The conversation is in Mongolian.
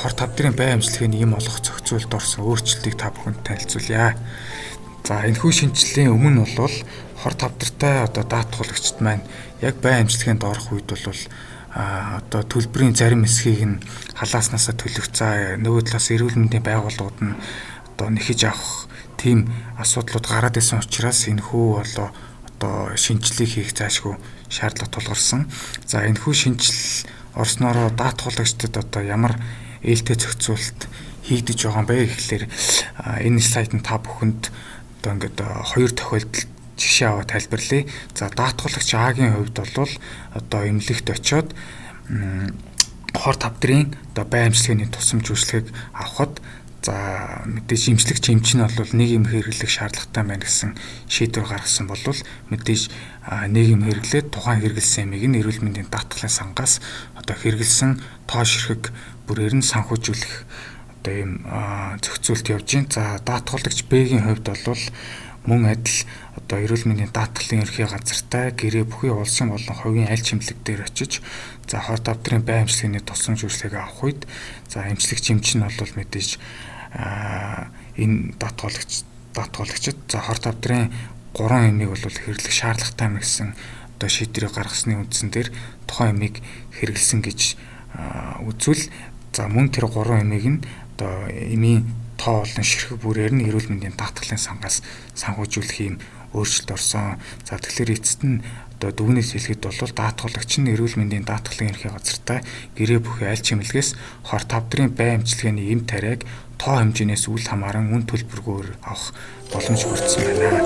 хор тавдрын бай амжилтгийн ийм олох зохицуулт орсон өөрчлөлтийг та бүхэнд танилцуулъя. За энэхүү шинжилгээний өмнө бол хор тавдартай даатгуулагчид маань яг бай амжилтгийн доорох үед бол төлбөрийн зарим хэсгийг нь халааснасаа төлөх. За нөгөө талаас эрүүл мэндийн байгууллагууд нь нэхэж авах тийм асуудлууд гараад исэн учраас энэхүү шинжилгээг хийх заашгүй шаардлага тулгарсан. За энэхүү шинжил орснороо даатгуулагчдад ямар ээлтэй зохицуулт хийгдэж байгаа юм бэ гэхлээр энэ слайд нь та бүхэнд хоёр тохиолдолд жишээ аваад тайлбарлая. За даатгуулагч А-гийн хувьд бол эмнэлэгт очиод хор тавдрын бай амжилтгийн тусламж үйлчлэгийг авахд за мэдээж эмчлэгч эмч нь бол нэг юм хэрэглэх шаардлагатай байна гэсэн шийдвэр гаргасан бол мэдээж нэг юм хэрэглээд тухайн хэрэгэлсэн эмийг нь эрүүл мэндийн даатгалын сангаас хэрэгэлсэн тоо ширхэг бүрээр нь санхүүжүүлэх ийм зохицуулт явж байна. За даатгуулагч Б-гийн хувьд бол мөн адил эрүүл мэндийн даатгалын ерхий газартай гэрээ бүхий улсын болон хувийн аль чимлэг дээр очиж за хор тавдрын бай амжилтгийн тусламж үйлчлэгийг авах үед за эмчлэгч эмч нь бол мэдээж энэ даатгуулагчид за хор тавдрын 3 эмийг бол хэрэглэх шаардлагатай мэ гэсэн шийдвэрийг гаргасны үндсэн дээр тухайн эмийг хэрэгэлсэн гэж үзвэл за мөн тэр 3 эмийг нь эмийн тоо болон ширхэг бүрээр нь эрүүл мэндийн даатгалын сангаас санхүүжүүлэх юм өөрчлөлт орсон. За тэгэхээр эцэст нь дүгнэлт хэлэхэд бол даатгуулагч нь эрүүл мэндийн даатгалын ерхий газартай гэрээ бүхий аль чимлэгээс хор тавдрын бай амжилтгийн эм тариаг тоо хэмжээнээс үл хамааран үн төлбөргөөр авах боломж бүрдсэн байна.